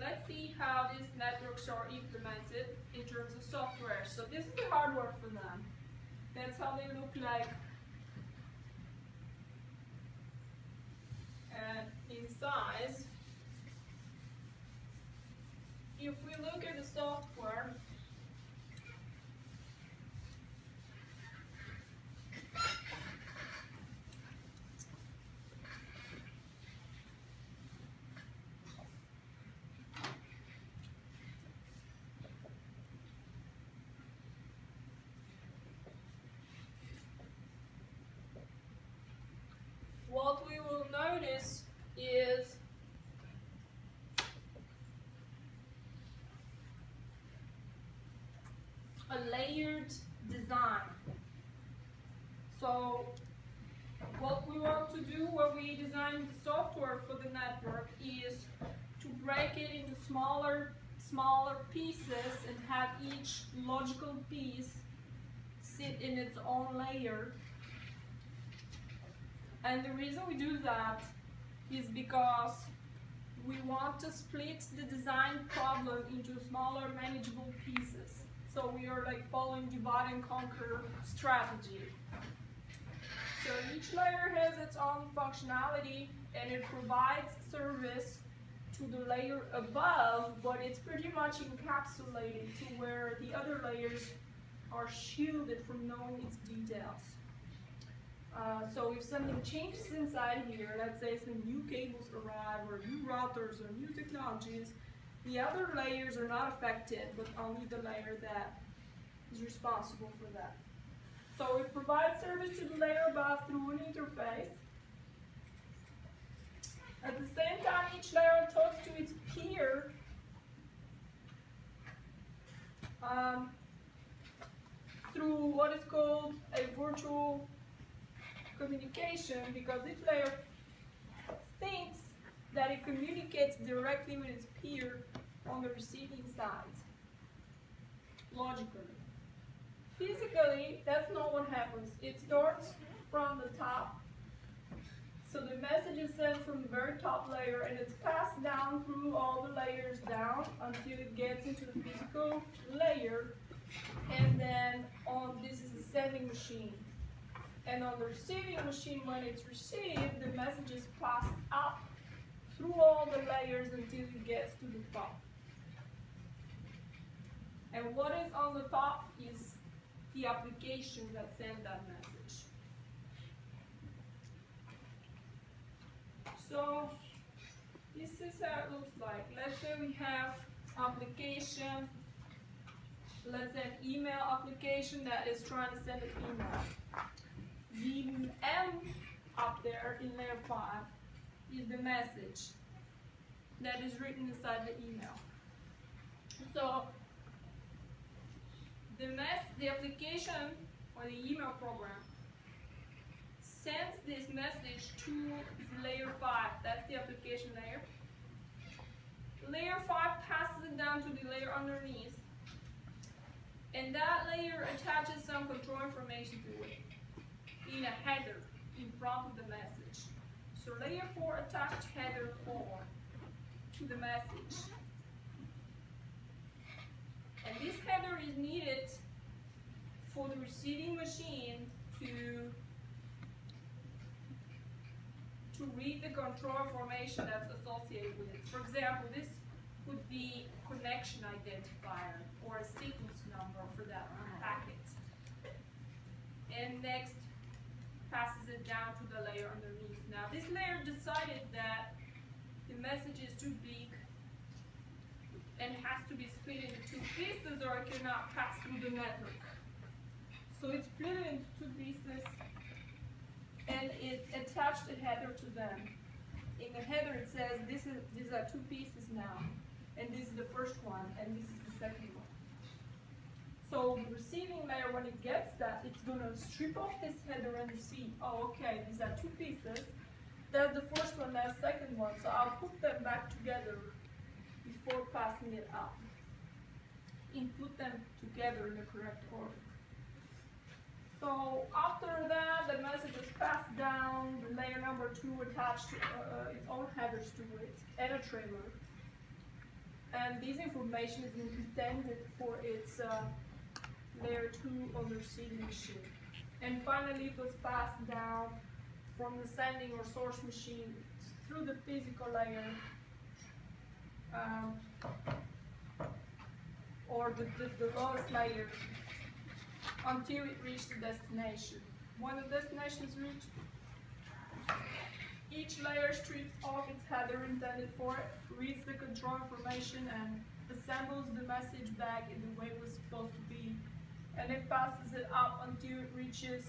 let's see how these networks are implemented in terms of software. So this is the hardware for them. That's how they look like. And in size, if we look at the software, what we will notice is a layered design. So what we want to do when we design the software for the network is to break it into smaller pieces and have each logical piece sit in its own layer. And the reason we do that is because we want to split the design problem into smaller manageable pieces. So we are like following divide and conquer strategy. So each layer has its own functionality and it provides service to the layer above, but it's pretty much encapsulated to where the other layers are shielded from knowing its details. So if something changes inside here, let's say some new cables arrive or new routers or new technologies, the other layers are not affected, but only the layer that is responsible for that. So it provides service to the layer above through an interface. At the same time, each layer talks to its peer through what is called a virtual communication, because each layer thinks that it communicates directly with its peer on the receiving side, logically. Physically, that's not what happens. It starts from the top, so the message is sent from the very top layer and it's passed down through all the layers down until it gets into the physical layer, and then this is the sending machine. And on the receiving machine, when it's received, the message is passed up through all the layers until it gets to the top. And what is on the top is the application that sends that message. So this is how it looks like. Let's say we have application, let's say an email application that is trying to send an email. The M up there in layer 5 is the message that is written inside the email. So the application or the email program sends this message to layer 5. That's the application layer. Layer 5 passes it down to the layer underneath, and that layer attaches some control information to it in a header in front of the message. So layer 4 attached header 4 to the message. And this header is needed for the receiving machine to read the control information that's associated with it. For example, this would be connection identifier or a sequence number for that packet. And next passes it down to the layer underneath. Now this layer decided that the message is too big and has to be split into two pieces or it cannot pass through the network. So it's split it into two pieces and it attached a header to them. In the header it says these are two pieces now, and this is the first one and this is the second one. So the receiving layer, when it gets that, it's going to strip off this header and see, oh okay, these are two pieces. That's the first one, that's the second one. So I'll put them back together before passing it up. Input them together in the correct order. So after that, the message is passed down, the layer number 2 attached its own headers to it, and a trailer. and this information is intended for its layer 2 on the receiving machine. And finally, it was passed down from the sending or source machine through the physical layer or the lowest layer until it reached the destination. When the destination is reached, each layer strips off its header intended for it, reads the control information, and assembles the message back in the way it was supposed to be, and it passes it up until it reaches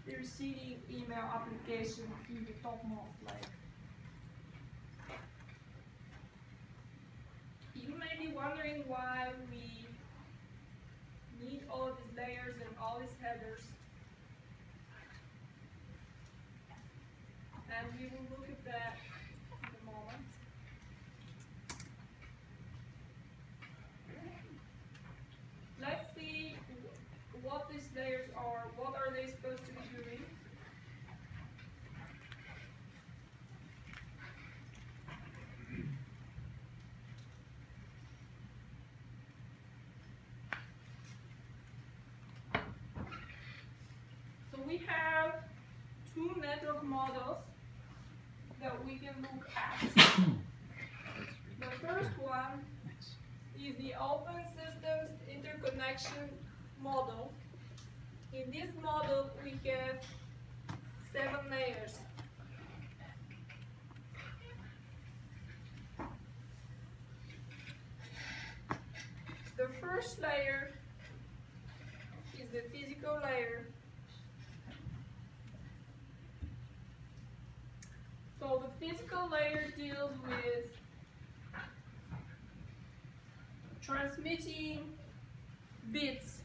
the receiving email application through the topmost layer. You may be wondering why we need all of these layers and all these headers. And we will look at that in a moment. Let's see what these layers are. What are they supposed to be doing? So we have two network models that we can look at. The first one is the Open Systems Interconnection model. In this model, we have 7 layers. The first layer is the physical layer. So the physical layer deals with transmitting bits,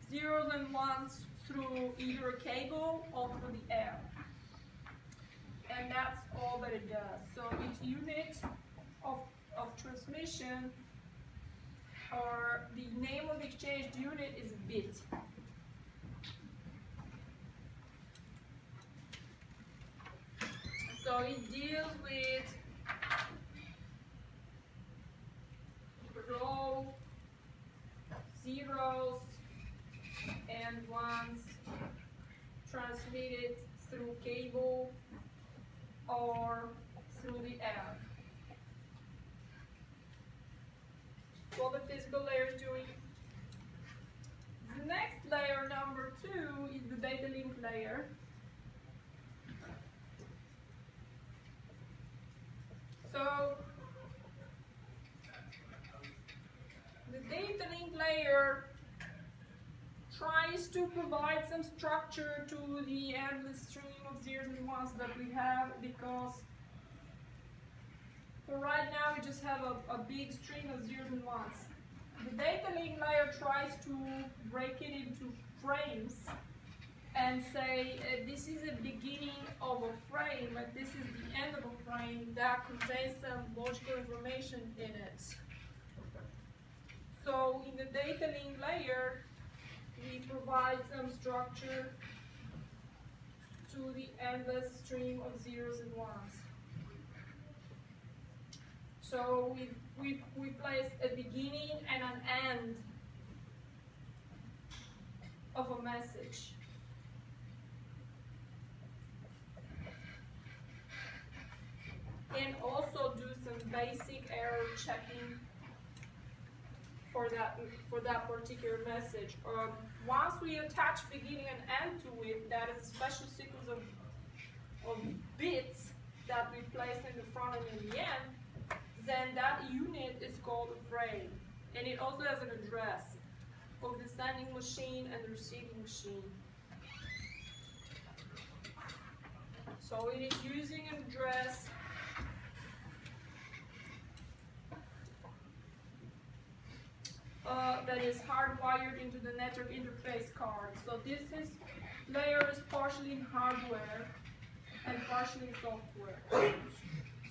zeros and ones, through either a cable or through the air. And that's all that it does. So its unit of transmission, or the name of the exchange unit, is a bit. So it deals with raw zeros and ones transmitted through cable or through the air. What the physical layer is doing. The next layer, number 2, is the data link layer. So the data link layer tries to provide some structure to the endless stream of zeros and ones that we have, because for right now we just have a big string of zeros and ones. The data link layer tries to break it into frames and say this is the beginning of a frame, and this is the end of a frame that contains some logical information in it. So in the data link layer, we provide some structure to the endless stream of zeros and ones. So we place a beginning and an end of a message. And also do some basic error checking for that particular message. Once we attach beginning and end to it, that is a special sequence of bits that we place in the front and in the end, then that unit is called a frame. And it also has an address of the sending machine and the receiving machine. So it is using an address that is hardwired into the network interface card. So this layer is partially in hardware and partially in software.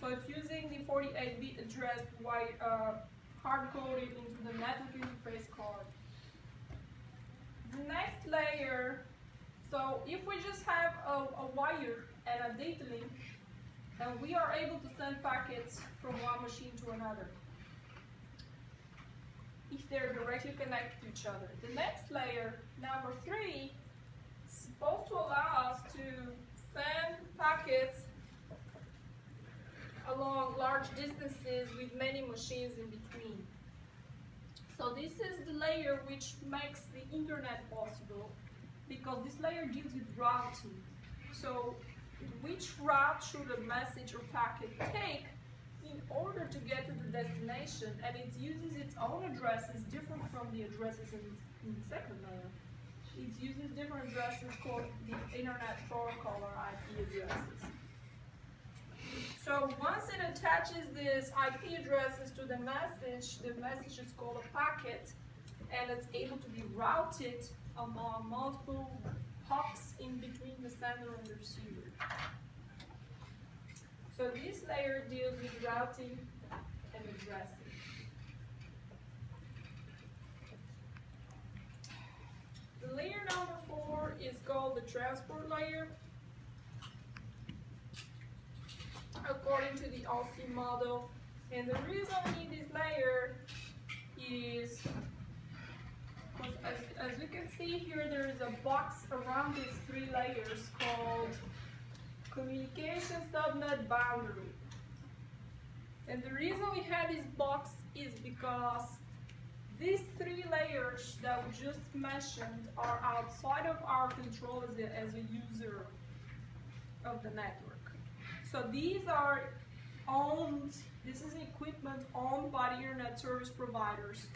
So it's using the 48-bit address hard-coded into the network interface card. The next layer, so if we just have a wire and a data link, and we are able to send packets from one machine to another. if they're directly connected to each other. The next layer, number 3, is supposed to allow us to send packets along large distances with many machines in between. So this is the layer which makes the internet possible, because this layer deals with routing. So which route should a message or packet take in order to get to the destination, and it uses its own addresses different from the addresses in the second layer. It uses different addresses called the Internet Protocol or IP addresses. So once it attaches these IP addresses to the message is called a packet, and it's able to be routed among multiple hops in between the sender and the receiver. So this layer deals with routing and addressing. The layer number 4 is called the transport layer, according to the OSI model. And the reason we need this layer is, as you can see here, there is a box around these 3 layers called communication subnet boundary. And the reason we have this box is because these 3 layers that we just mentioned are outside of our control as a user of the network. So these are owned, this is equipment owned by the internet service providers,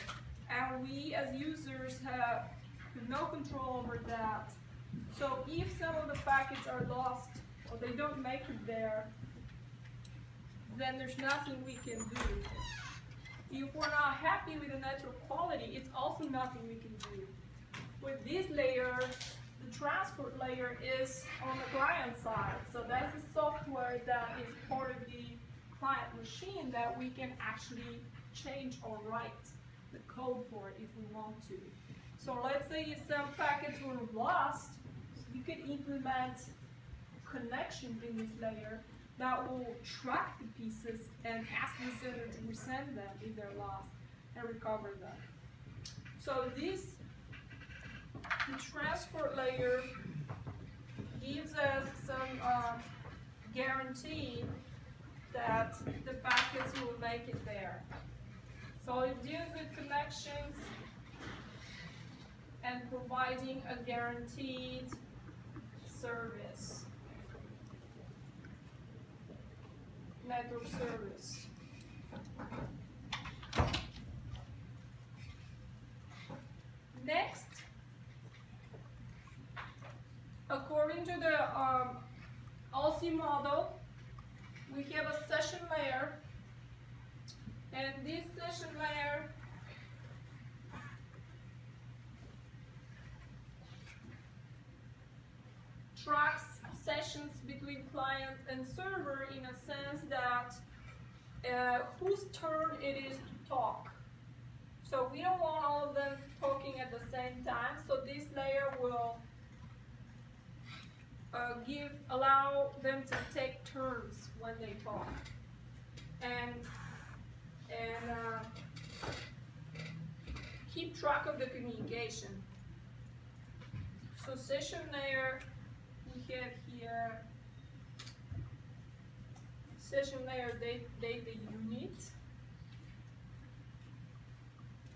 and we as users have no control over that. So if some of the packets are lost or they don't make it there, then there's nothing we can do. If we're not happy with the network quality, it's also nothing we can do. With this layer, the transport layer is on the client side. So that's the software that is part of the client machine that we can actually change or write the code for it if we want to. So let's say if some packets were lost, you could implement connections in this layer that will track the pieces and ask the sender to resend them if they're lost and recover them. So the transport layer gives us some guarantee that the packets will make it there. So it deals with connections and providing a guaranteed service, network service. Next, according to the OSI model, we have a session layer, and this session layer tracks sessions between client and server in a sense that whose turn it is to talk. So we don't want all of them talking at the same time, so this layer will allow them to take turns when they talk and keep track of the communication. So session layer, we have here session layer data unit,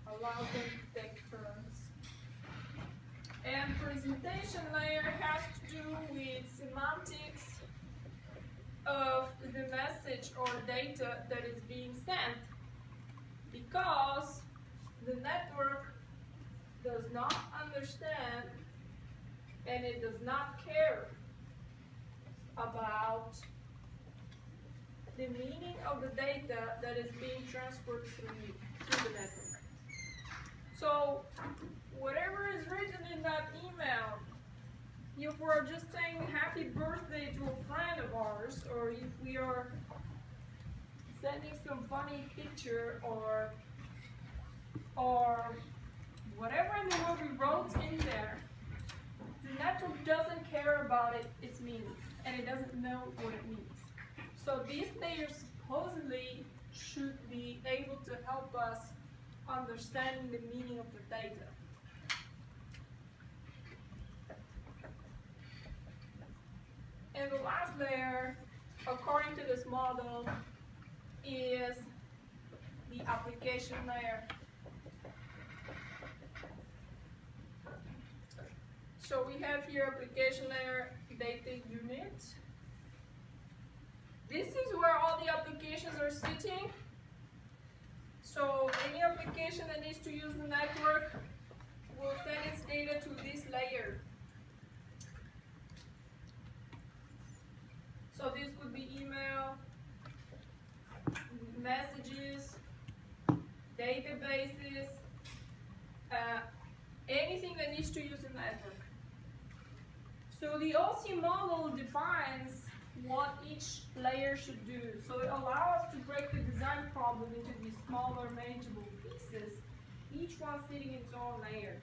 allows them to take turns. And presentation layer has to do with semantics of the message or data that is being sent, because the network does not understand and it does not care about the meaning of the data that is being transferred through the network. So whatever is written in that email, if we're just saying happy birthday to a friend of ours, or if we are sending some funny picture or whatever in the world we wrote in there, the network doesn't care about its meaning, and it doesn't know what it means. So these layers supposedly should be able to help us understanding the meaning of the data. And the last layer, according to this model, is the application layer. So we have here application layer data unit. This is where all the applications are sitting. So any application that needs to use the network will send its data to this layer. So this could be email, messages, databases, anything that needs to use the network. So the OC model defines what each layer should do. So it allows us to break the design problem into these smaller manageable pieces, each one sitting in its own layer.